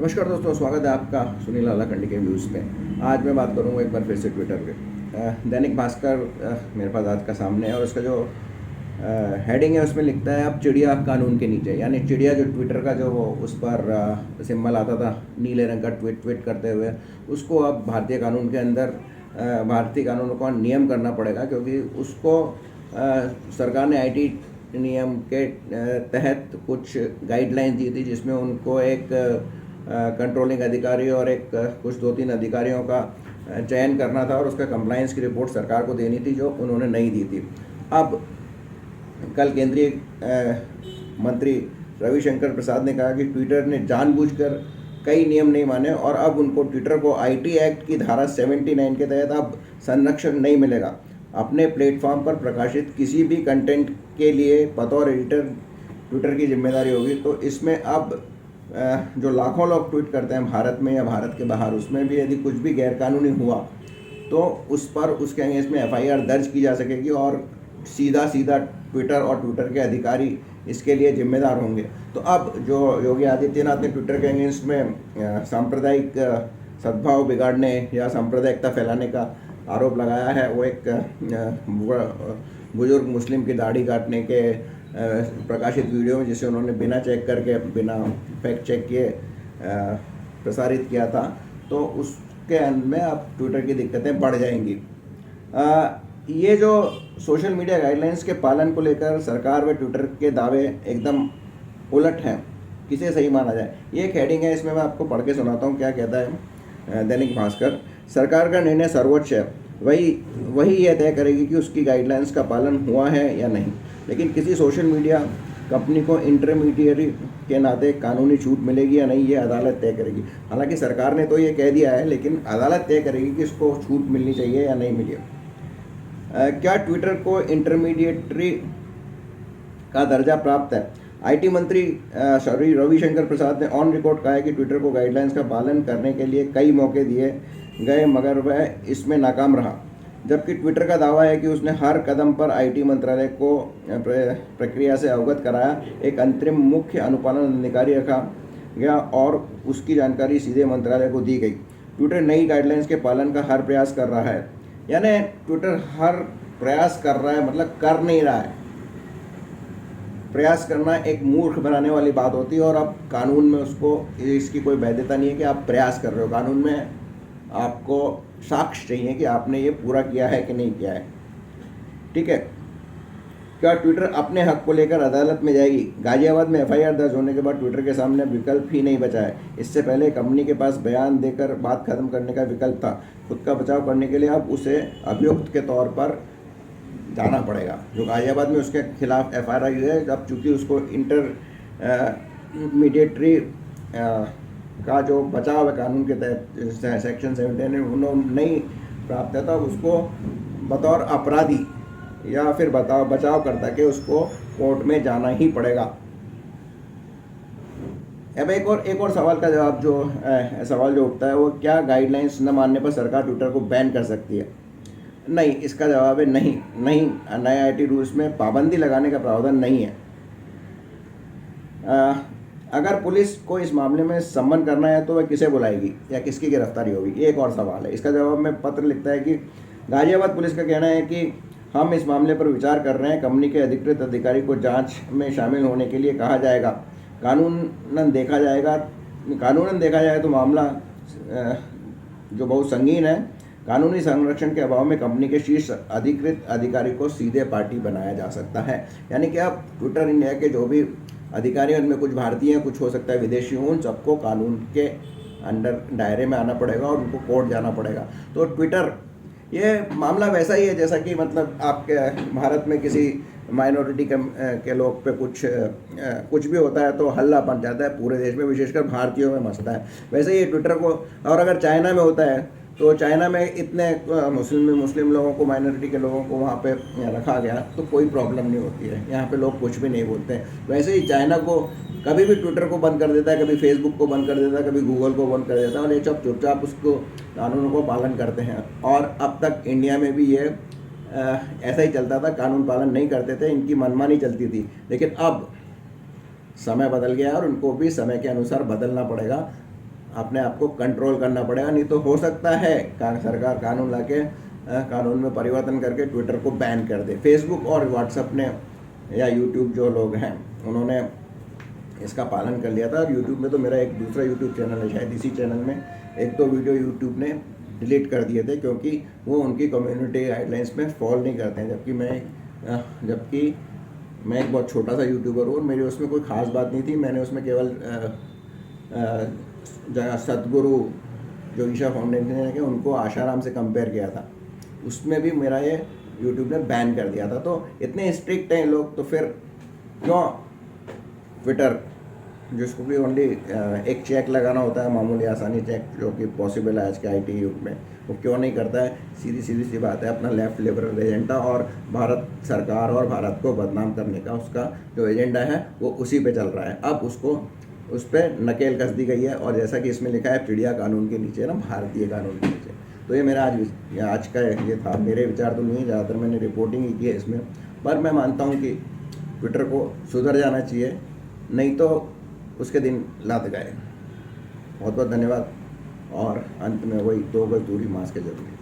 नमस्कार दोस्तों, स्वागत है आपका सुनील आलाखंडी के व्यूज़ पे। आज मैं बात करूँगा एक बार फिर से ट्विटर पे। दैनिक भास्कर मेरे पास आज का सामने है और उसका जो हेडिंग है उसमें लिखता है अब चिड़िया कानून के नीचे। यानी चिड़िया जो ट्विटर का जो वो उस पर सिंबल आता था नीले रंग का ट्वीट करते हुए, उसको अब भारतीय कानून के अंदर भारतीय कानूनों का नियम करना पड़ेगा, क्योंकि उसको सरकार ने आईटी नियम के तहत कुछ गाइडलाइंस दी थी, जिसमें उनको एक कंट्रोलिंग अधिकारी और एक कुछ 2-3 अधिकारियों का चयन करना था और उसका कंप्लायंस की रिपोर्ट सरकार को देनी थी, जो उन्होंने नहीं दी थी। अब कल केंद्रीय मंत्री रविशंकर प्रसाद ने कहा कि ट्विटर ने जानबूझकर कई नियम नहीं माने और अब उनको ट्विटर को आईटी एक्ट की धारा 79 के तहत अब संरक्षण नहीं मिलेगा। अपने प्लेटफॉर्म पर प्रकाशित किसी भी कंटेंट के लिए बतौर एडिटर ट्विटर की जिम्मेदारी होगी। तो इसमें अब जो लाखों लोग ट्वीट करते हैं भारत में या भारत के बाहर, उसमें भी यदि कुछ भी गैरकानूनी हुआ तो उस पर उसके अगेंस्ट में एफआईआर दर्ज की जा सकेगी और सीधा सीधा ट्विटर और ट्विटर के अधिकारी इसके लिए जिम्मेदार होंगे। तो अब जो योगी आदित्यनाथ ने ट्विटर के अगेंस्ट में सांप्रदायिक सद्भाव बिगाड़ने या सांप्रदायिकता फैलाने का आरोप लगाया है, वो एक बुजुर्ग मुस्लिम की दाढ़ी काटने के प्रकाशित वीडियो में, जिसे उन्होंने बिना चेक करके, बिना फैक्ट चेक किए प्रसारित किया था, तो उसके अंत में अब ट्विटर की दिक्कतें बढ़ जाएंगी। ये जो सोशल मीडिया गाइडलाइंस के पालन को लेकर सरकार व ट्विटर के दावे एकदम उलट हैं, किसे सही माना जाए। ये एक हेडिंग है, इसमें मैं आपको पढ़ के सुनाता हूँ क्या कहता है दैनिक भास्कर। सरकार का निर्णय सर्वोच्च है, वही यह तय करेगी कि उसकी गाइडलाइंस का पालन हुआ है या नहीं। लेकिन किसी सोशल मीडिया कंपनी को इंटरमीडिएटरी के नाते कानूनी छूट मिलेगी या नहीं, ये अदालत तय करेगी। हालांकि सरकार ने तो ये कह दिया है, लेकिन अदालत तय करेगी कि इसको छूट मिलनी चाहिए या नहीं मिली। क्या ट्विटर को इंटरमीडिएटरी का दर्जा प्राप्त है? आईटी मंत्री रविशंकर प्रसाद ने ऑन रिकॉर्ड कहा है कि ट्विटर को गाइडलाइंस का पालन करने के लिए कई मौके दिए गए, मगर वह इसमें नाकाम रहा। जबकि ट्विटर का दावा है कि उसने हर कदम पर आईटी मंत्रालय को प्रक्रिया से अवगत कराया। एक अंतरिम मुख्य अनुपालन अधिकारी रखा गया और उसकी जानकारी सीधे मंत्रालय को दी गई। ट्विटर नई गाइडलाइंस के पालन का हर प्रयास कर रहा है। यानी ट्विटर हर प्रयास कर रहा है, मतलब कर नहीं रहा है। प्रयास करना एक मूर्ख बनाने वाली बात होती है और अब कानून में उसको इसकी कोई वैधता नहीं है कि आप प्रयास कर रहे हो। कानून में आपको साक्ष्य चाहिए कि आपने ये पूरा किया है कि नहीं किया है। ठीक है। क्या ट्विटर अपने हक को लेकर अदालत में जाएगी? गाजियाबाद में एफआईआर दर्ज होने के बाद ट्विटर के सामने विकल्प ही नहीं बचा है। इससे पहले कंपनी के पास बयान देकर बात खत्म करने का विकल्प था। खुद का बचाव करने के लिए अब उसे अभियुक्त के तौर पर जाना पड़ेगा। जो गाजियाबाद में उसके खिलाफ एफआईआर आई है, अब चूँकि उसको इंटरमीडिएटरी का जो बचाव है कानून के तहत सेक्शन 79 उन्होंने नहीं प्राप्त है, तो उसको बतौर अपराधी या फिर बचाव करता के उसको कोर्ट में जाना ही पड़ेगा। अब एक और सवाल का जवाब सवाल जो उठता है वो, क्या गाइडलाइंस न मानने पर सरकार ट्विटर को बैन कर सकती है? नहीं, इसका जवाब है नहीं। नए आईटी रूल्स में पाबंदी लगाने का प्रावधान नहीं है। अगर पुलिस को इस मामले में सम्मन करना है तो वह किसे बुलाएगी या किसकी गिरफ्तारी होगी? ये एक और सवाल है। इसका जवाब में पत्र लिखता है कि गाजियाबाद पुलिस का कहना है कि हम इस मामले पर विचार कर रहे हैं। कंपनी के अधिकृत अधिकारी को जांच में शामिल होने के लिए कहा जाएगा। कानूनन देखा जाए तो मामला जो बहुत संगीन है। कानूनी संरक्षण के अभाव में कंपनी के शीर्ष अधिकृत अधिकारी को सीधे पार्टी बनाया जा सकता है। यानी कि अब ट्विटर इंडिया के जो भी अधिकारी, उनमें कुछ भारतीय हैं, कुछ हो सकता है विदेशी हों, उन सबको कानून के अंडर दायरे में आना पड़ेगा और उनको कोर्ट जाना पड़ेगा। तो ट्विटर, ये मामला वैसा ही है जैसा कि मतलब आपके भारत में किसी माइनॉरिटी के लोग पे कुछ भी होता है तो हल्ला बन जाता है पूरे देश में, विशेषकर भारतीयों में मचता है। वैसे ही ट्विटर को, और अगर चाइना में होता है तो चाइना में इतने मुस्लिम लोगों को, माइनॉरिटी के लोगों को वहाँ पे रखा गया तो कोई प्रॉब्लम नहीं होती है। यहाँ पे लोग कुछ भी नहीं बोलते हैं। वैसे ही चाइना को कभी भी ट्विटर को बंद कर देता है, कभी फेसबुक को बंद कर देता है, कभी गूगल को बंद कर देता है और ये चुपचाप उसको कानूनों को पालन करते हैं। और अब तक इंडिया में भी ये ऐसा ही चलता था, कानून पालन नहीं करते थे, इनकी मनमानी चलती थी। लेकिन अब समय बदल गया और उनको भी समय के अनुसार बदलना पड़ेगा। अपने आप को कंट्रोल करना पड़ेगा, नहीं तो हो सकता है सरकार कानून लाके कानून में परिवर्तन करके ट्विटर को बैन कर दे। फेसबुक और व्हाट्सएप ने या यूट्यूब जो लोग हैं उन्होंने इसका पालन कर लिया था। और यूट्यूब में तो मेरा एक दूसरा यूट्यूब चैनल है, शायद इसी चैनल में एक दो वीडियो यूट्यूब ने डिलीट कर दिए थे क्योंकि वो उनकी कम्युनिटी गाइडलाइंस में फॉलो नहीं करते हैं। जबकि मैं एक बहुत छोटा सा यूट्यूबर हूँ और मेरी उसमें कोई ख़ास बात नहीं थी। मैंने उसमें केवल सतगुरु जो ईशा फाउंडेशन है उनको आशाराम से कंपेयर किया था, उसमें भी मेरा ये यूट्यूब ने बैन कर दिया था। तो इतने स्ट्रिक्ट हैं ये लोग, तो फिर क्यों ट्विटर जिसको कि ओनली एक चेक लगाना होता है, मामूली आसानी चेक जो कि पॉसिबल है आज के आईटी युग में, वो क्यों नहीं करता है? सीधी सी बात है, अपना लेफ्ट लिबरल एजेंडा और भारत सरकार और भारत को बदनाम करने का उसका जो एजेंडा है वो उसी पे चल रहा है। अब उसको उस पर नकेल कस दी गई है और जैसा कि इसमें लिखा है चिड़िया कानून के नीचे ना, भारतीय कानून के नीचे। तो ये मेरा आज का ये था। मेरे विचार तो नहीं, ज़्यादातर मैंने रिपोर्टिंग ही की है इसमें, पर मैं मानता हूँ कि ट्विटर को सुधर जाना चाहिए, नहीं तो उसके दिन लाद गए। बहुत बहुत धन्यवाद। और अंत में वही 2 गज दूरी मास्क के जरूरी।